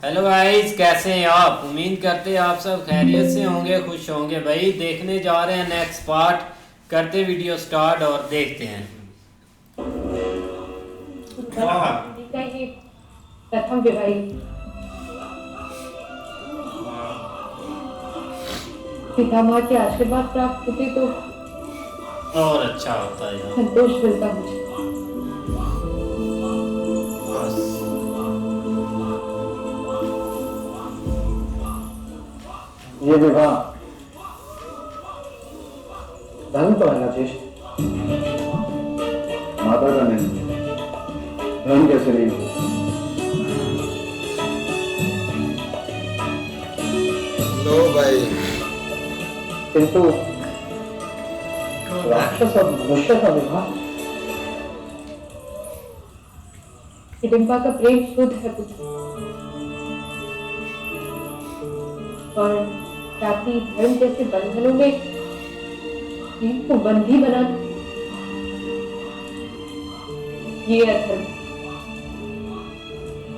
Hello guys, कैसे हैं आप? उम्मीद करते हैं आप सब खैरियत से होंगे, खुश होंगे। भाई देखने जा रहे हैं नेक्स्ट पार्ट। करते वीडियो स्टार्ट और देखते हैं। का ही प्रथम विवाही पितामह के आशीर्वाद प्राप्त होते तो और अच्छा होता है यार। संतोष मिलता मुझे। बस ये विवाह धर्म तो है ना ज्येष्ठ? माता का नहीं, धर्म कैसे नहीं हो? लो भाई, किंतु राक्षस और मनुष्य का विवाह हिडिंबा का प्रेम शुद्ध है पुत्र, और जाति धर्म जैसे बंधनों में प्रेम को बंधी बना ये अधर्म।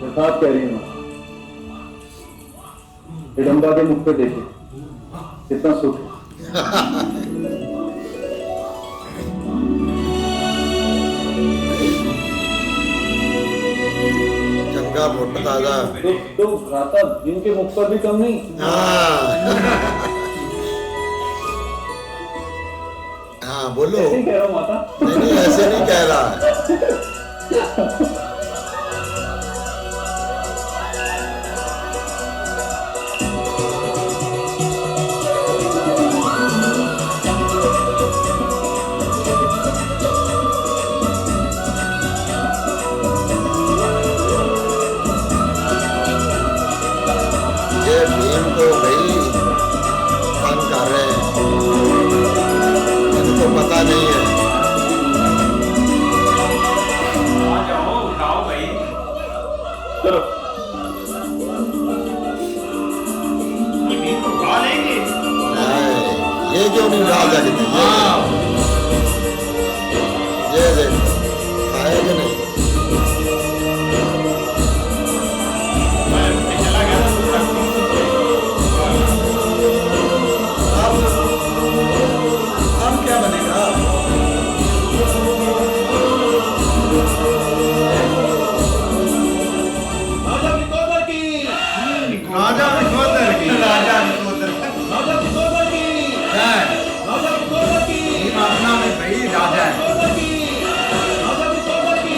यथार्थ कह रही हूँ। हिडम्बा के मुख पे देखिए कितना सुख है। चंगा मोटा ताजा। तो भ्राता भीम के मुख पर भी कम नहीं। हाँ बोलो। ऐसे ही कह रहा हूँ माता। नहीं ऐसे नहीं कह रहा है। ये भीम को भाई तंग कर रहे हैं, इनको पता नहीं है। आ जाओ, उठाओ भाई। चलो ये भी तो खा लेंगे। ये क्यों नहीं डाल सकते? ये देखो खाएगा नहीं। मैं चला गया था दूर तक। अब क्या बनेगा? राजा विकोदर की राजा विकोदर की राजा विकोदर की राजा विकोदर की अपना में भाई राजा है। विकोदर की राजा विकोदर की।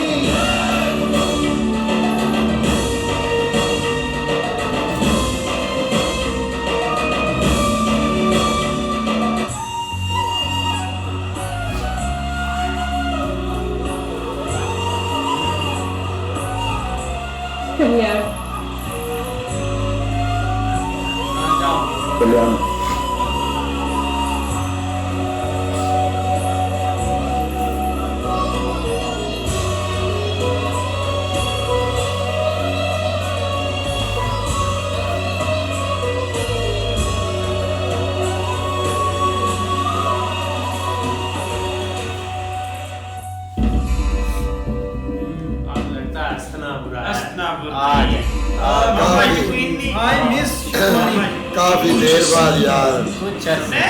कल्याण कल्याण। अब लगता है हस्तिनापुर आया। हस्तिनापुर। आ गए। काफी देर बाद यार। कुछ अरसे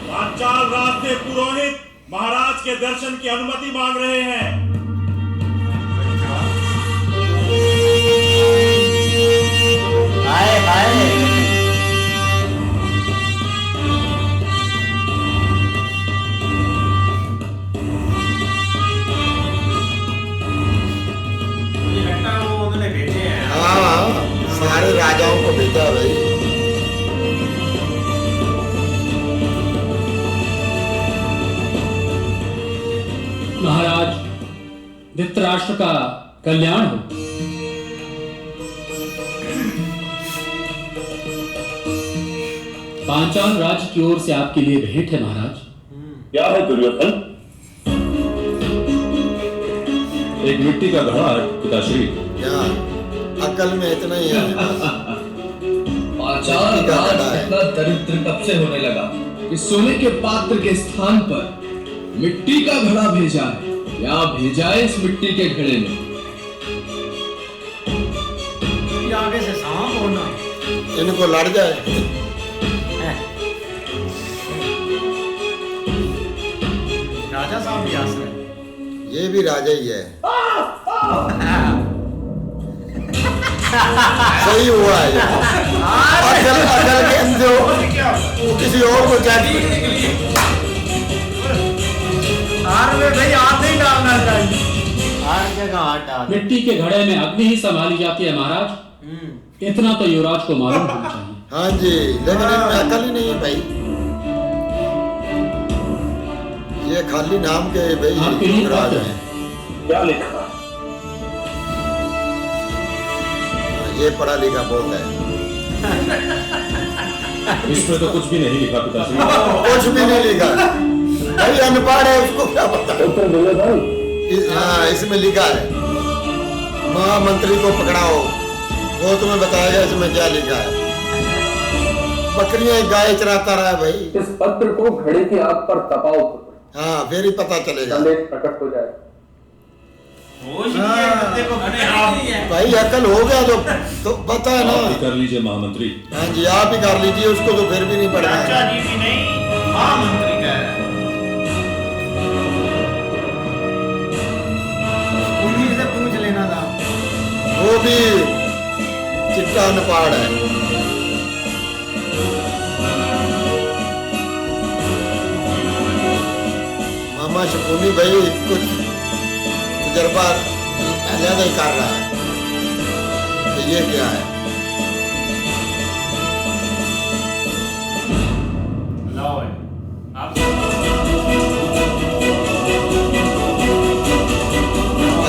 पांचाल राज के पुरोहित महाराज के दर्शन की अनुमति मांग रहे हैं। हाय हाय। मुझे लगता है वो उन्होंने भेजे हैं। हाँ सारे राजाओं को भेजा भाई। महाराज, धृतराष्ट्र का कल्याण हो। पांचाल राज्य की ओर से आपके लिए भेंट है महाराज। क्या है दुर्योधन? एक मिट्टी का घड़ा पिताश्री। क्या अकल में इतना ही है? पांचाल मिट्टी का राज घड़ा है। इतना दरिद्र कब से होने लगा कि सोने के पात्र के स्थान पर मिट्टी का घड़ा भेजा है, या भेजा है इस मिट्टी के घड़े में। आगे से सांप होना। इनको लड़ जाए। राजा साहब भी हंस रहे। ये भी राजा ही है। सही हुआ है ये। अकल अकल के अंधे हो, किसी और को क्या हार में भाई हाथ नहीं डालना चाहिए। हार जगह हाथ डाल। मिट्टी के घड़े में अग्नि ही संभाली जाती है महाराज, इतना तो युवराज को मालूम होना चाहिए। हाँ जी, लेकिन इनमें अकल ही नहीं है भाई। ये खाली नाम के भाई आपके लिए राज पत्र हैं। क्या लिखा? ये पढ़ा लिखा बोलता है। इसमें तो कुछ भी नहीं लिखा पिताश्री। कुछ भी नहीं लिखा भाई, अनपढ़ है, उसको क्या पता। उत्तर बोले भाई। हाँ, इसमें लिखा है महामंत्री को पकड़ाओ, वो तुम्हें बताएगा इसमें क्या लिखा है। बकरियां गाय चराता रहा है भाई। इस पत्र को घड़े की आग पर तपाओ, हाँ, फिर ही पता चलेगा। संदेश प्रकट हो जाए। भाई अकल हो गया तो पता है आप ही ना। कर लीजिए महामंत्री। हाँ जी, आप ही कर लीजिए, उसको तो फिर भी नहीं पढ़ना है। जी भी नहीं, महामंत्री कह रहा है। उन्हीं से पूछ लेना था। वो भी चिट्टा अनपढ़ है। मामा शकुनी भाई कुछ तजर्बा ज्यादा ही कर रहा है। तो ये क्या है? लाओ है।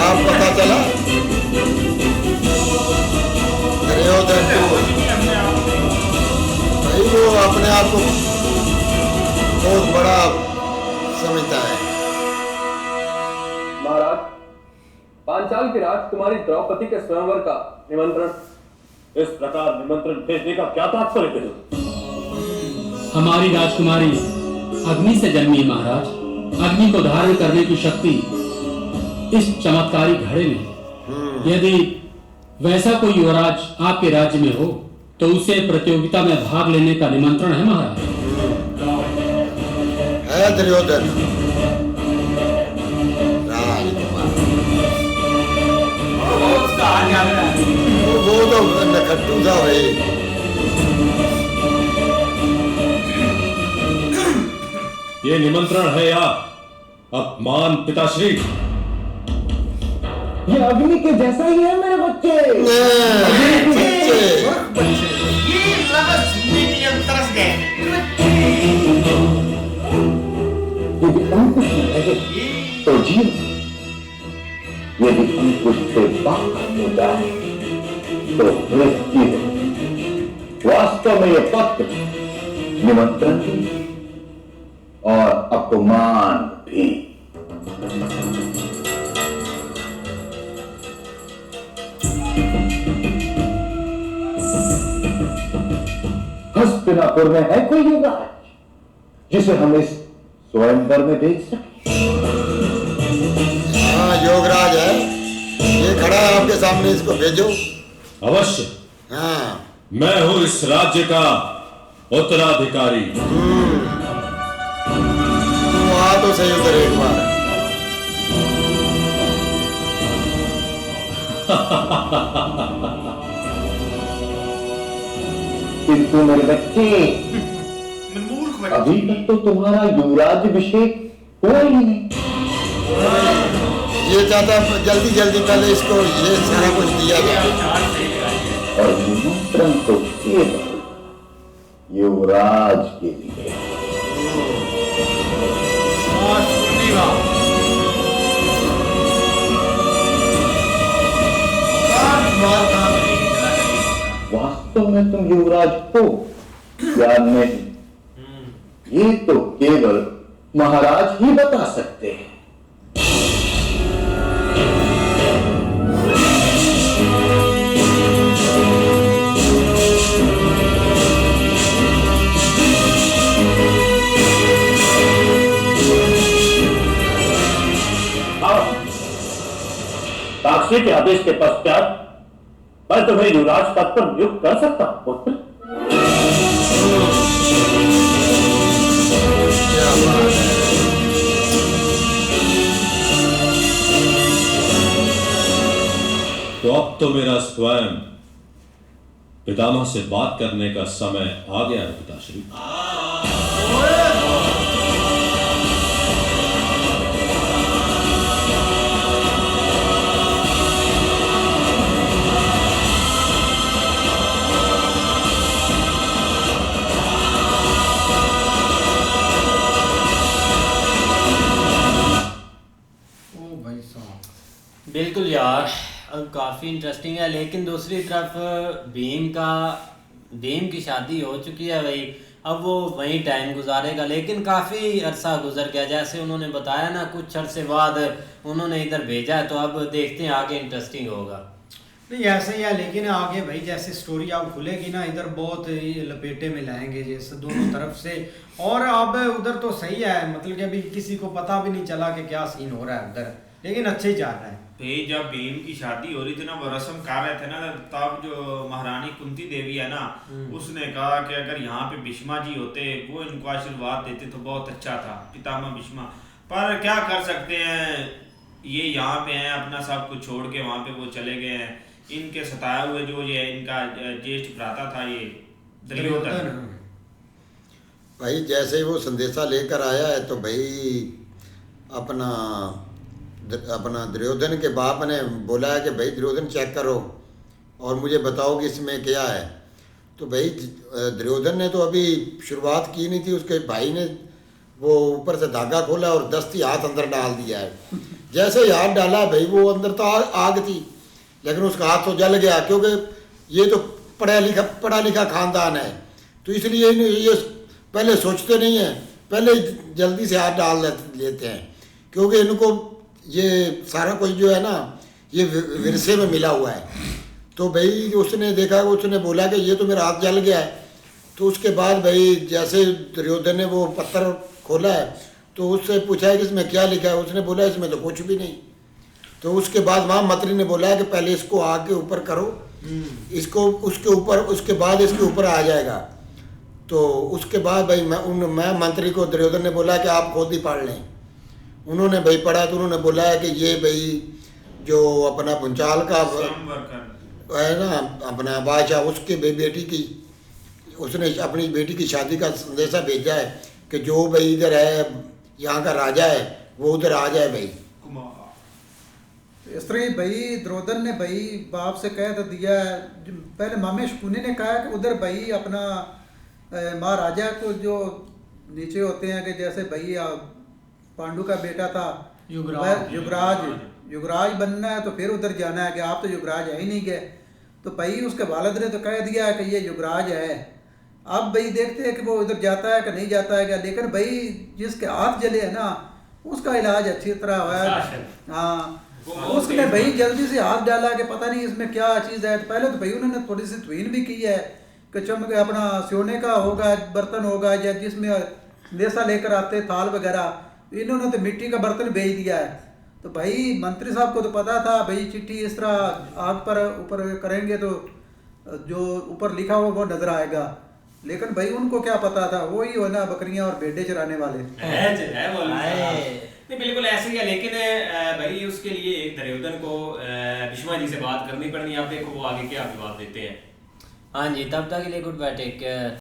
आप पता चला दुर्योधन को भाई वो अपने आप को बहुत बड़ा समझता है। महाराज, पांचाल की राजकुमारी द्रौपदी के स्वयंवर का निमंत्रण। इस प्रकार निमंत्रण भेजने का क्या तात्पर्य है? हमारी राजकुमारी अग्नि से जन्मी है महाराज। अग्नि को धारण करने की शक्ति इस चमत्कारी घड़े में है। यदि वैसा कोई युवराज आपके राज्य में हो तो उसे प्रतियोगिता में भाग लेने का निमंत्रण है महाराज। है दुर्योधन राजकुमार, वो तो नखट्टू था भाई। ये निमंत्रण है या अपमान पिताश्री? ये अग्नि के जैसा ही है मेरे बच्चे। यदि अंकुश में रहे तो जीव, यदि अंकुश से बाहर हो जाए तो मृत्यु। वास्तव में यह पत्र निमंत्रण भी और अपमान भी। हस्तिनापुर में है कोई युवराज जिसे हम इस स्वयंवर में भेज सके? हाँ, योगराज है, ये खड़ा है आपके सामने, इसको भेजो। अवश्य। हाँ, मैं हूं इस राज्य का उत्तराधिकारी। वहां तो सही उधर एक बार। किंतु मेरे बच्चे, अभी तक तो तुम्हारा युवराज अभिषेक हुआ ही नहीं। ये चाहता जल्दी जल्दी पहले इसको ये सारा कुछ दिया जाए। और निमंत्रण तो केवल युवराज के लिए। वास्तव में तुम युवराज हो या नहीं, ये तो केवल महाराज ही बता सकते हैं। ताकसी के आदेश के पश्चात मैं तुम्हें युवराज पद पर नियुक्त कर सकता हूं पुत्र। क्या बात है। तो अब तो मेरा स्वयं पितामह से बात करने का समय आ गया है पिताश्री। बिल्कुल यार, काफ़ी इंटरेस्टिंग है। लेकिन दूसरी तरफ भीम की शादी हो चुकी है भाई, अब वो वहीं टाइम गुजारेगा। लेकिन काफ़ी अरसा गुजर गया, जैसे उन्होंने बताया ना, कुछ अरसे बाद उन्होंने इधर भेजा है। तो अब देखते हैं आगे इंटरेस्टिंग होगा। नहीं ऐसे ही है, लेकिन आगे भाई जैसे स्टोरी अब खुलेगी ना, इधर बहुत ही लपेटे में लाएंगे जैसे दोनों तरफ से। और अब उधर तो सही है, मतलब कि अभी किसी को पता भी नहीं चला कि क्या सीन हो रहा है उधर, लेकिन अच्छे ही जा रहा है। भाई जब भीम की शादी हो रही थी ना, वो रस्म कर रहे थे ना, तब जो महारानी कुंती देवी है ना, उसने कहा कि अगर यहाँ पे भीष्मा जी होते, वो इनको आशीर्वाद देते तो बहुत अच्छा था, पितामह भीष्मा। पर क्या कर सकते हैं, ये यहाँ पे हैं, अपना सब कुछ छोड़ के वहाँ पे वो चले गए हैं। इनके सताए हुए जो ये इनका ज्येष्ठ भ्राता था, ये दुर्योधन, भाई जैसे ही वो संदेशा लेकर आया है तो भाई अपना दुर्योधन के बाप ने बोला है कि भाई दुर्योधन चेक करो और मुझे बताओ कि इसमें क्या है। तो भाई दुर्योधन ने तो अभी शुरुआत की नहीं थी, उसके भाई ने वो ऊपर से धागा खोला और दस्ती हाथ अंदर डाल दिया है। जैसे ही हाथ डाला भाई, वो अंदर तो आग थी, लेकिन उसका हाथ तो जल गया, क्योंकि ये तो पढ़ा लिखा खानदान है, तो इसलिए ये पहले सोचते नहीं हैं, पहले जल्दी से हाथ डाल लेते हैं, क्योंकि इनको ये सारा कुछ जो है ना, ये विरसे में मिला हुआ है। तो भाई उसने देखा, उसने बोला कि ये तो मेरा हाथ जल गया है। तो उसके बाद भाई जैसे दुर्योधन ने वो पत्थर खोला है, तो उससे पूछा है कि इसमें क्या लिखा है। उसने बोला इसमें तो कुछ भी नहीं। तो उसके बाद वहाँ मंत्री ने बोला है कि पहले इसको आग के ऊपर करो, इसको उसके ऊपर, उसके बाद इसके ऊपर आ जाएगा। तो उसके बाद भाई मैं मंत्री को दुर्योधन ने बोला कि आप खुद ही पढ़ लें। उन्होंने भाई पढ़ा तो उन्होंने बोला है कि ये भाई जो अपना भुंचाल का है ना, अपना बादशाह, उसके बेटी की, उसने अपनी बेटी की शादी का संदेशा भेजा है कि जो भाई इधर है, यहाँ का राजा है, वो उधर आ जाए भाई। इस तरह भाई दुर्योधन ने भाई बाप से कह तो दिया है। पहले मामे शकुनी ने कहा कि उधर भाई अपना महाराजा को जो नीचे होते हैं, कि जैसे भाई पांडु का बेटा था युवराज बनना है, तो फिर उधर जाना है, कि आप तो युवराज है ही नहीं गए। तो भाई उसके वालिद ने तो कह दिया है कि ये युवराज है। अब भाई देखते हैं कि वो उधर जाता है कि नहीं जाता है क्या। लेकिन भाई जिसके हाथ जले है ना, उसका इलाज अच्छी तरह हुआ है। हाँ, उसने भाई जल्दी से हाथ डाला कि पता नहीं इसमें क्या चीज़ है। तो पहले तो भाई उन्होंने थोड़ी सी त्वीन भी की है कि चमक अपना सोने का होगा, बर्तन होगा, या जिसमें देसा लेकर आते थाल वगैरह, इन्होंने तो मिट्टी का बर्तन भेज दिया है। तो भाई मंत्री साहब को तो पता था भाई चिट्ठी इस तरह आग पर ऊपर करेंगे तो जो ऊपर लिखा हुआ वो नजर आएगा। लेकिन भाई उनको क्या पता था, वो ही हो ना बकरियां और भेड़े चराने वाले नहीं, बिल्कुल ऐसे ही है। लेकिन भाई उसके लिए दुर्योधन को भीष्मा जी से बात करनी पड़नी। आप देखो वो आगे क्या जवाब देते हैं। हाँ जी, तब तक के लिए गुड बाय, टेक केयर।